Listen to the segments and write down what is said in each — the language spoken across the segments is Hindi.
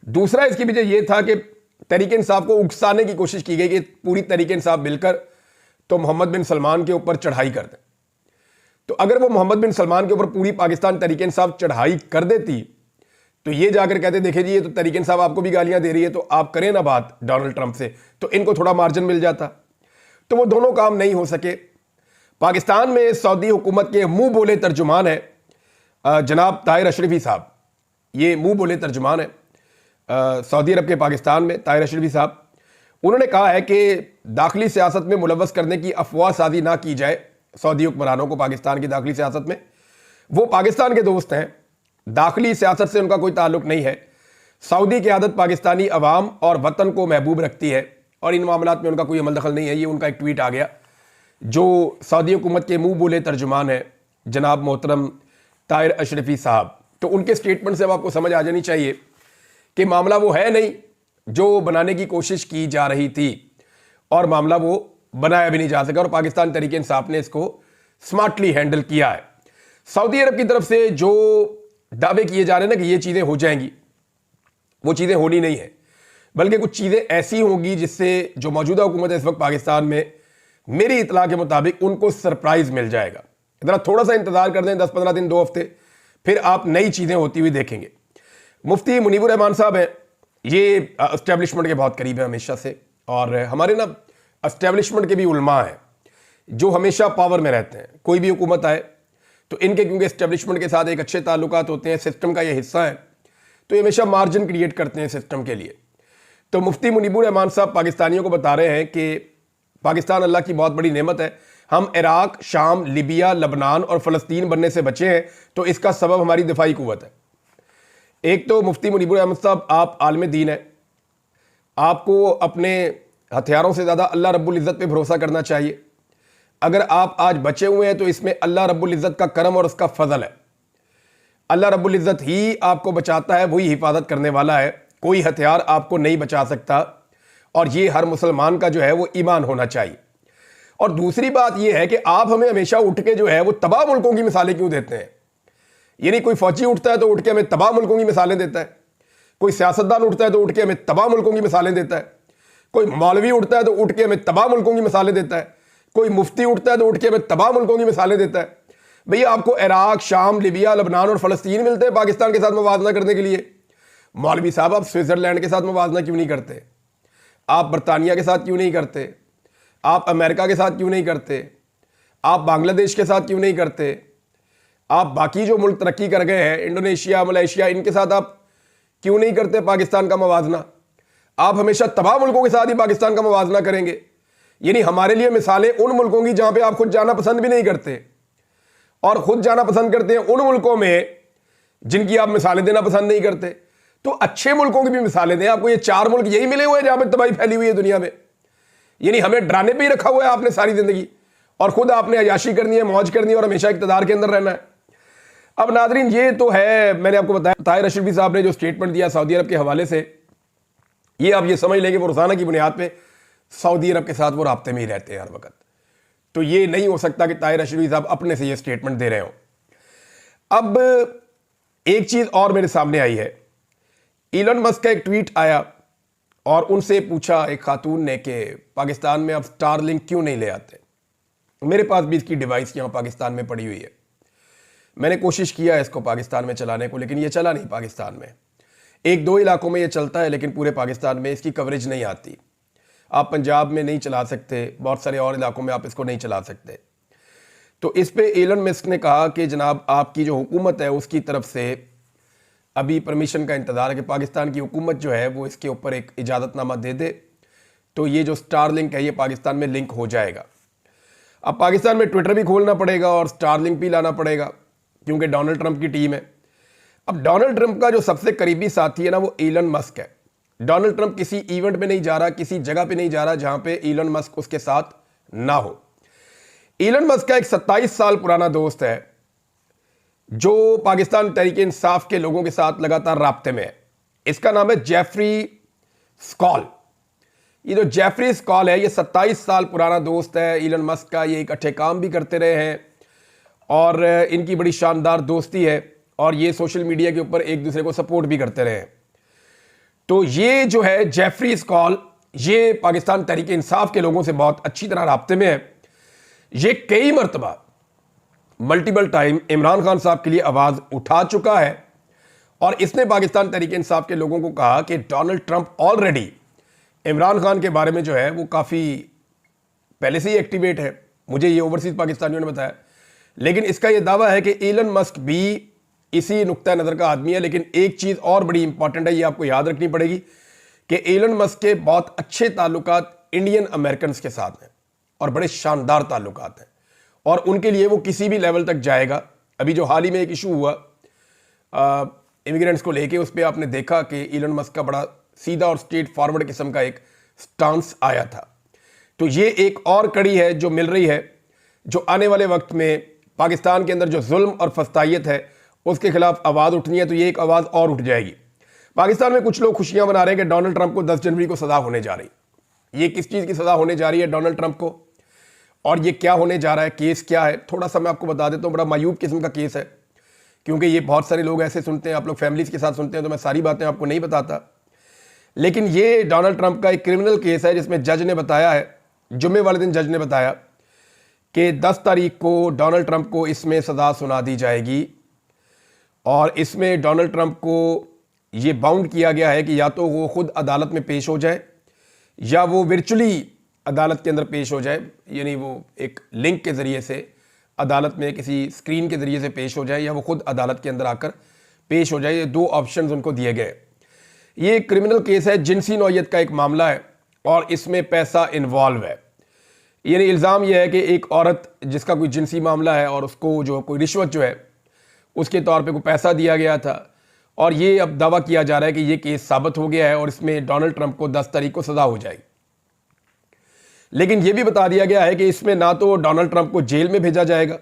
दूसरा इसकी वजह यह था कि तहरीक इंसाफ को उकसाने की कोशिश की गई कि पूरी तहरीक इंसाफ मिलकर तो मोहम्मद बिन सलमान के ऊपर चढ़ाई कर दें। तो अगर वो मोहम्मद बिन सलमान के ऊपर पूरी पाकिस्तान तहरीक इंसाफ चढ़ाई कर देती तो ये जाकर कहते देखिए जी ये तो तहरीक इंसाफ आपको भी गालियां दे रही है, तो आप करें ना बात डोनाल्ड ट्रंप से, तो इनको थोड़ा मार्जिन मिल जाता। तो वो दोनों काम नहीं हो सके। पाकिस्तान में सऊदी हुकूमत के मुंह बोले तर्जुमान है जनाब ताहिर अशरफी साहब। ये मुंह बोले तर्जुमान है सऊदी अरब के पाकिस्तान में ताहिर अशरफी साहब। उन्होंने कहा है कि दाखिली सियासत में मुलव्वस करने की अफवाह साजी ना की जाए सऊदी हुक्मरानों को पाकिस्तान की दाखिली सियासत में। वो पाकिस्तान के दोस्त हैं, दाखिली सियासत से उनका कोई ताल्लुक नहीं है। सऊदी की आदत पाकिस्तानी अवाम और वतन को महबूब रखती है और इन मामलात में उनका कोई अमल दखल नहीं है। ये उनका एक ट्वीट आ गया जो सऊदी हुकूमत के मुंह बोले तर्जुमान है जनाब मोहतरम ताहिर अशरफी साहब। तो उनके स्टेटमेंट से अब आपको समझ आ जानी चाहिए कि मामला वो है नहीं जो बनाने की कोशिश की जा रही थी, और मामला वो बनाया भी नहीं जा सका और पाकिस्तान तहरीक इंसाफ ने इसको स्मार्टली हैंडल किया है। सऊदी अरब की तरफ से जो दावे किए जा रहे हैं ना कि ये चीजें हो जाएंगी, वो चीजें होनी नहीं है, बल्कि कुछ चीजें ऐसी होंगी जिससे जो मौजूदा हुकूमत है इस वक्त पाकिस्तान में, मेरी इतला के मुताबिक उनको सरप्राइज मिल जाएगा। जरा थोड़ा सा इंतजार कर दें, 10-15 दिन, 2 हफ्ते, फिर आप नई चीजें होती हुई देखेंगे। मुफ्ती मुनीबुर रहमान साहब हैं, ये एस्टेब्लिशमेंट के बहुत करीब है हमेशा से, और हमारे ना एस्टेब्लिशमेंट के भी उलमा हैं जो हमेशा पावर में रहते हैं। कोई भी हुकूमत आए तो इनके क्योंकि एस्टेब्लिशमेंट के साथ एक अच्छे ताल्लुकात होते हैं, सिस्टम का ये हिस्सा है, तो ये हमेशा मार्जिन क्रिएट करते हैं सिस्टम के लिए। तो मुफ्ती मुनीबुर रहमान साहब पाकिस्तानियों को बता रहे हैं कि पाकिस्तान अल्लाह की बहुत बड़ी नेमत है, हम इराक, शाम, लिबिया, लबनान और फ़लस्तीन बनने से बचे हैं, तो इसका सबब हमारी दिफाई कुव्वत है। एक तो मुफ्ती मुनीबुर रहमान साहब आप आलिम दीन है, आपको अपने हथियारों से ज़्यादा अल्लाह रब्बुल इज़्ज़त पे भरोसा करना चाहिए। अगर आप आज बचे हुए हैं तो इसमें अल्लाह रब्बुल इज़्ज़त का करम और उसका फजल है। अल्लाह रब्बुल इज़्ज़त ही आपको बचाता है, वही हिफाजत करने वाला है, कोई हथियार आपको नहीं बचा सकता, और ये हर मुसलमान का जो है वो ईमान होना चाहिए। और दूसरी बात ये है कि आप हमें हमेशा उठ के जो है वो तबाह मुल्कों की मिसालें क्यों देते हैं? यानी कोई फौजी उठता है तो उठ के हमें तबाह मुल्कों की मिसालें देता है, कोई सियासतदान उठता है तो उठ के हमें तबाह मुल्कों की मिसालें देता है, कोई मौलवी उठता है तो उठ के हमें तबाह मुल्कों की मिसालें देता है, कोई मुफ्ती उठता है तो उठ के हमें तबाह मुल्कों की मिसालें देता है। भैया आपको इराक, शाम, लिबिया, लबनान और फ़लस्तीन मिलते हैं पाकिस्तान के साथ मुवाजना करने के लिए। मौलवी साहब आप स्विट्ज़रलैंड के साथ मुवाजना क्यों नहीं करते? आप बरतानिया के साथ क्यों नहीं करते? आप अमेरिका के साथ क्यों नहीं करते? आप बांग्लादेश के साथ क्यों नहीं करते? आप बाकी जो मुल्क तरक्की कर गए हैं, इंडोनेशिया, मलेशिया, इनके साथ आप क्यों नहीं करते पाकिस्तान का मुवाजना? आप हमेशा तबाह मुल्कों के साथ ही पाकिस्तान का मुवाजना करेंगे। यानी हमारे लिए मिसालें उन मुल्कों की जहां पे आप खुद जाना पसंद भी नहीं करते, और खुद जाना पसंद करते हैं उन मुल्कों में जिनकी आप मिसालें देना पसंद नहीं करते। तो अच्छे मुल्कों की भी मिसालें दें। आपको ये 4 मुल्क यही मिले हुए हैं जहां पर तबाही फैली हुई है दुनिया में। यानी हमें डराने पे ही रखा हुआ है आपने सारी जिंदगी, और खुद आपने अयाशी करनी है, मौज करनी है और हमेशा इक़्तिदार के अंदर रहना है। अब नादरीन ये तो है, मैंने आपको बताया ताहिर अशरफी साहब ने जो स्टेटमेंट दिया सऊदी अरब के हवाले से, ये आप ये समझ लेंगे वो रोजाना की बुनियाद पे सऊदी अरब के साथ वो राब्ते में ही रहते हैं हर वक्त। तो ये नहीं हो सकता कि ताहिर अशरफी साहब अपने से ये स्टेटमेंट दे रहे हो। अब एक चीज और मेरे सामने आई है, इलन मस्क का एक ट्वीट आया और उनसे पूछा एक खातून ने कि पाकिस्तान में अब स्टारलिंक क्यों नहीं ले आते। मेरे पास भी इसकी डिवाइस यहाँ पाकिस्तान में पड़ी हुई है, मैंने कोशिश किया है इसको पाकिस्तान में चलाने को, लेकिन ये चला नहीं पाकिस्तान में। 1-2 इलाकों में ये चलता है लेकिन पूरे पाकिस्तान में इसकी कवरेज नहीं आती। आप पंजाब में नहीं चला सकते, बहुत सारे और इलाकों में आप इसको नहीं चला सकते। तो इस पे एलन मस्क ने कहा कि जनाब आपकी जो हुकूमत है उसकी तरफ से अभी परमिशन का इंतज़ार है कि पाकिस्तान की हुकूमत जो है वो इसके ऊपर एक इजाज़तनामा दे दे, तो ये जो स्टारलिंक है ये पाकिस्तान में लिंक हो जाएगा। अब पाकिस्तान में ट्विटर भी खोलना पड़ेगा और स्टारलिंक भी लाना पड़ेगा क्योंकि डोनाल्ड ट्रंप की टीम है। अब डोनाल्ड ट्रंप का जो सबसे करीबी साथी है ना वो एलन मस्क है। डोनाल्ड ट्रंप किसी इवेंट में नहीं जा रहा, किसी जगह पे नहीं जा रहा जहां पे एलन मस्क उसके साथ ना हो। एलन मस्क का एक 27 साल पुराना दोस्त है जो पाकिस्तान तहरीक इंसाफ के लोगों के साथ लगातार राब्ते में है। इसका नाम है जेफरी स्कॉल। ये जो जेफरी स्कॉल है ये 27 साल पुराना दोस्त है एलन मस्क का। ये इकट्ठे काम भी करते रहे हैं और इनकी बड़ी शानदार दोस्ती है और ये सोशल मीडिया के ऊपर एक दूसरे को सपोर्ट भी करते रहे हैं। तो ये जो है जेफरीज कॉल, ये पाकिस्तान तहरीक इंसाफ के लोगों से बहुत अच्छी तरह राब्ते में है। ये कई मरतबा मल्टीपल टाइम इमरान खान साहब के लिए आवाज उठा चुका है और इसने पाकिस्तान तहरीक इंसाफ के लोगों को कहा कि Donald Trump already Imran Khan के बारे में जो है वो काफ़ी पहले से ही एक्टिवेट है। मुझे ये ओवरसीज पाकिस्तानियों ने बताया, लेकिन इसका ये दावा है कि एलन मस्क भी इसी नुक्ता नज़र का आदमी है। लेकिन एक चीज़ और बड़ी इंपॉर्टेंट है, ये आपको याद रखनी पड़ेगी कि एलन मस्क के बहुत अच्छे ताल्लुकात इंडियन अमेरिकन के साथ हैं और बड़े शानदार ताल्लुकात हैं और उनके लिए वो किसी भी लेवल तक जाएगा। अभी जो हाल ही में एक इशू हुआ इमिग्रेंट्स को लेके, उस पर आपने देखा कि एलन मस्क का बड़ा सीधा और स्ट्रेट फॉरवर्ड किस्म का एक स्टांस आया था। तो ये एक और कड़ी है जो मिल रही है, जो आने वाले वक्त में पाकिस्तान के अंदर जो जुल्म और फस्तायत है उसके खिलाफ आवाज़ उठनी है, तो ये एक आवाज़ और उठ जाएगी। पाकिस्तान में कुछ लोग खुशियां मना रहे हैं कि डोनाल्ड ट्रंप को 10 जनवरी को सजा होने जा रही। ये किस चीज़ की सजा होने जा रही है डोनाल्ड ट्रंप को, और ये क्या होने जा रहा है, केस क्या है, थोड़ा सा मैं आपको बता देता हूँ। बड़ा मायूब किस्म का केस है, क्योंकि ये बहुत सारे लोग ऐसे सुनते हैं, आप लोग फैमिलीज के साथ सुनते हैं, तो मैं सारी बातें आपको नहीं बताता। लेकिन ये डोनाल्ड ट्रंप का एक क्रिमिनल केस है जिसमें जज ने बताया है, जुम्मे वाले दिन जज ने बताया कि 10 तारीख को डोनाल्ड ट्रंप को इसमें सज़ा सुना दी जाएगी और इसमें डोनाल्ड ट्रंप को ये बाउंड किया गया है कि या तो वो खुद अदालत में पेश हो जाए या वो वर्चुअली अदालत के अंदर पेश हो जाए, यानी वो एक लिंक के ज़रिए से अदालत में किसी स्क्रीन के ज़रिए से पेश हो जाए या वो खुद अदालत के अंदर आकर पेश हो जाए। ये 2 ऑप्शंस उनको दिए गए। ये क्रिमिनल केस है, जिनसी नौयत का एक मामला है और इसमें पैसा इन्वॉल्व है। यानी इल्ज़ाम यह है कि एक औरत जिसका कोई जिनसी मामला है और उसको जो कोई रिश्वत जो है उसके तौर पे कोई पैसा दिया गया था, और ये अब दावा किया जा रहा है कि ये केस साबित हो गया है और इसमें डोनाल्ड ट्रंप को 10 तारीख को सज़ा हो जाएगी। लेकिन यह भी बता दिया गया है कि इसमें ना तो डोनाल्ड ट्रंप को जेल में भेजा जाएगा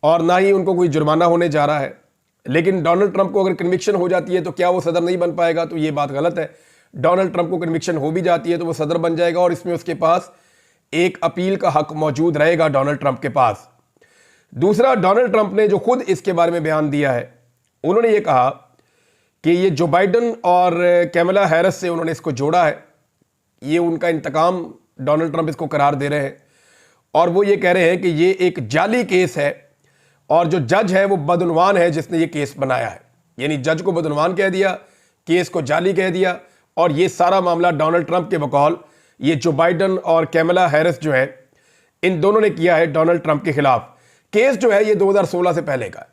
और ना ही उनको कोई जुर्माना होने जा रहा है। लेकिन डोनाल्ड ट्रंप को अगर कन्विक्शन हो जाती है तो क्या वो सदर नहीं बन पाएगा? तो ये बात गलत है। डोनाल्ड ट्रंप को कन्विक्शन हो भी जाती है तो वो सदर बन जाएगा और इसमें उसके पास एक अपील का हक मौजूद रहेगा डोनाल्ड ट्रंप के पास। दूसरा, डोनाल्ड ट्रंप ने जो खुद इसके बारे में बयान दिया है, उन्होंने ये कहा कि ये जो बाइडन और कैमला हैरिस से उन्होंने इसको जोड़ा है, ये उनका इंतकाम डोनाल्ड ट्रंप इसको करार दे रहे हैं और वो ये कह रहे हैं कि ये एक जाली केस है और जो जज है वो बदउनवान है जिसने ये केस बनाया है। यानी जज को बदउनवान कह दिया, केस को जाली कह दिया और ये सारा मामला डोनाल्ड ट्रंप के बकौल ये जो बाइडन और कैमला हैरिस जो है इन दोनों ने किया है डोनाल्ड ट्रंप के खिलाफ। केस जो है ये 2016 से पहले का है।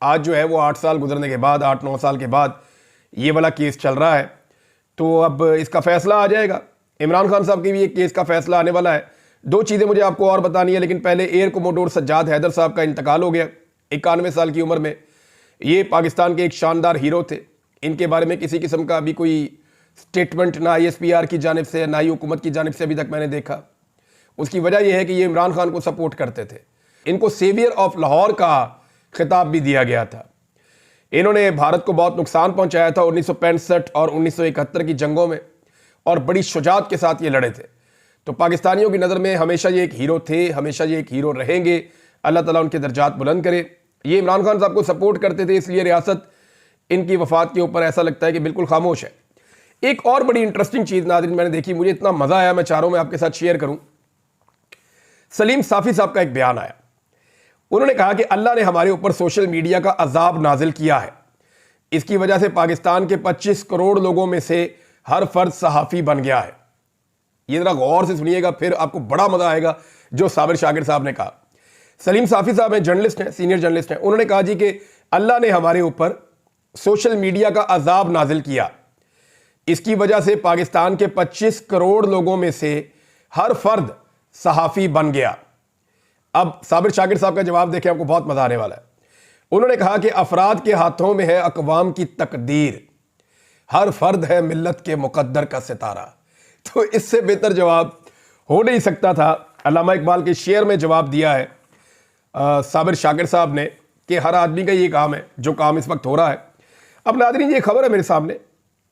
आज जो है वो 8 साल गुजरने के बाद, 8-9 साल के बाद ये वाला केस चल रहा है। तो अब इसका फैसला आ जाएगा। इमरान खान साहब के भी एक केस का फैसला आने वाला है। 2 चीज़ें मुझे आपको और बतानी है, लेकिन पहले एयर कोमोडोर सज्जाद हैदर साहब का इंतकाल हो गया 91 साल की उम्र में। ये पाकिस्तान के एक शानदार हीरो थे। इनके बारे में किसी किस्म का अभी कोई स्टेटमेंट ना ISPR की जानिब से ना ही हुकूमत की जानिब से अभी तक मैंने देखा। उसकी वजह यह है कि ये इमरान खान को सपोर्ट करते थे। इनको सेवियर ऑफ लाहौर का खिताब भी दिया गया था। इन्होंने भारत को बहुत नुकसान पहुंचाया था 1965 और 1971 की जंगों में और बड़ी शुजात के साथ ये लड़े थे। तो पाकिस्तानियों की नज़र में हमेशा ये एक हीरो थे, हमेशा ये एक हीरो रहेंगे। अल्लाह ताला उनके दर्जात बुलंद करे। ये इमरान खान साहब को सपोर्ट करते थे, इसलिए रियासत इनकी वफात के ऊपर ऐसा लगता है कि बिल्कुल खामोश है। एक और बड़ी इंटरेस्टिंग चीज़ नाज़रीन मैंने देखी, मुझे इतना मज़ा आया, मैं चारों में आपके साथ शेयर करूं। सलीम साफ़ी साहब का एक बयान आया। उन्होंने कहा कि अल्लाह ने हमारे ऊपर सोशल मीडिया का अजाब नाजिल किया है। इसकी वजह से पाकिस्तान के 25 करोड़ लोगों में से हर फर्द सहाफ़ी बन गया है। ये जरा गौर से सुनिएगा, फिर आपको बड़ा मजा आएगा जो साबिर शाकिर साहब ने कहा। सलीम साफ़ी साहब हैं, जर्नलिस्ट हैं, सीनियर जर्नलिस्ट हैं। उन्होंने कहा जी कि अल्लाह ने हमारे ऊपर सोशल मीडिया का अजाब नाजिल किया। इसकी वजह से पाकिस्तान के 25 करोड़ लोगों में से हर फर्द सहाफ़ी बन गया। अब साबिर शाकिर साहब का जवाब देखें, आपको बहुत मजा आने वाला है। उन्होंने कहा कि अफराद के हाथों में है अक़वाम की तकदीर, हर फर्द है मिल्लत के मुकद्दर का सितारा। तो इससे बेहतर जवाब हो नहीं सकता था। अल्लामा इकबाल के शेर में जवाब दिया है साबिर शाकिर साहब ने कि हर आदमी का ये काम है जो काम इस वक्त हो रहा है। अब नाज़रीन, ये खबर है मेरे सामने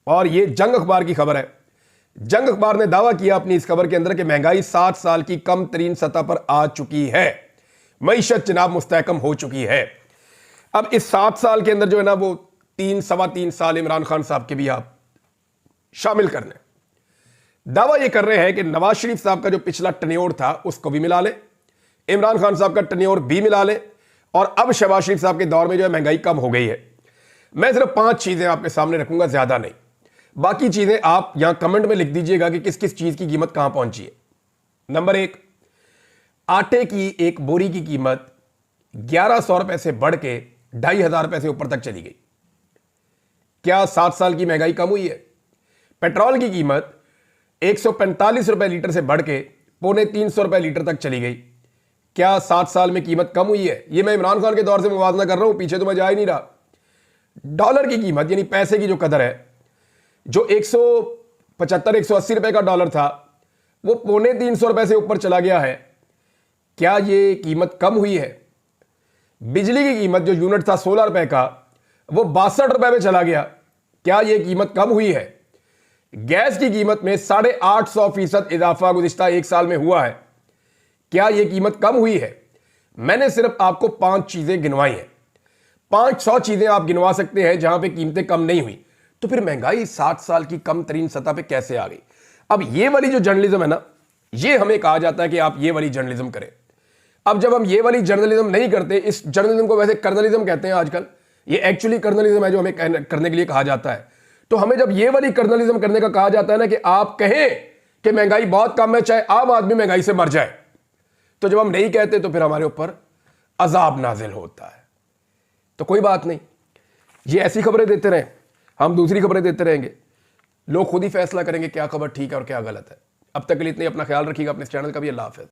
और ये जंग अखबार की खबर है। जंग अखबार ने दावा किया अपनी इस खबर के अंदर कि महंगाई 7 साल की कम तरीन सतह पर आ चुकी है, मईशत जनाब मुस्तहकम हो चुकी है। अब इस 7 साल के अंदर जो है ना, वो 3 सवा 3 साल इमरान खान साहब के भी आप शामिल करने। दावा यह कर रहे हैं कि नवाज शरीफ साहब का जो पिछला टन्योर था उसको भी मिला ले, इमरान खान साहब का टन्योर भी मिला ले, और अब शहबाज शरीफ साहब के दौर में जो है महंगाई कम हो गई है। मैं सिर्फ 5 चीजें आपके सामने रखूंगा, ज्यादा नहीं। बाकी चीजें आप यहां कमेंट में लिख दीजिएगा कि किस किस चीज की कीमत कहां पहुंची है। नंबर 1, आटे की एक बोरी की कीमत 1100 रुपए से बढ़ के 2500 रुपए से ऊपर तक चली गई। क्या 7 साल की महंगाई कम हुई है? पेट्रोल की कीमत 145 रुपए लीटर से बढ़ के 250 रुपए लीटर तक चली गई। क्या 7 साल में कीमत कम हुई है? यह मैं इमरान खान के दौर से मुवाजना कर रहा हूं, पीछे तो मैं जा ही नहीं रहा। डॉलर की कीमत यानी पैसे की जो कदर है, जो 175-180 रुपए का डॉलर था वो 250 रुपए से ऊपर चला गया है। क्या यह कीमत कम हुई है? बिजली की कीमत जो यूनिट था 16 रुपए का वो 62 रुपए में चला गया। क्या यह कीमत कम हुई है? गैस की कीमत में 850% इजाफा गुज़िश्ता 1 साल में हुआ है। क्या यह कीमत कम हुई है? मैंने सिर्फ आपको 5 चीजें गिनवाई हैं। 500 चीजें आप गिनवा सकते हैं जहां पे कीमतें कम नहीं हुई। तो फिर महंगाई 7 साल की कम तरीन सतह पे कैसे आ गई? अब ये वाली जो जर्नलिज्म है ना, ये हमें कहा जाता है कि आप ये वाली जर्नलिज्म करें। अब जब हम ये वाली जर्नलिज्म नहीं करते, इस जर्नलिज्म को वैसे कर्नलिज्म कहते हैं आजकल, ये एक्चुअली कर्नलिज्म है जो हमें करने के लिए कहा जाता है। तो हमें जब ये वाली कर्नलिज्म करने का कहा जाता है ना कि आप कहें कि महंगाई बहुत कम है, चाहे आम आदमी महंगाई से मर जाए, तो जब हम नहीं कहते तो फिर हमारे ऊपर अजाब नाजिल होता है। तो कोई बात नहीं, ये ऐसी खबरें देते रहें, हम दूसरी खबरें देते रहेंगे, लोग खुद ही फैसला करेंगे क्या खबर ठीक है और क्या गलत है। अब तक के लिए इतने, अपना ख्याल रखिएगा, अपने इस चैनल का भी। अल्लाह हाफ़िज़।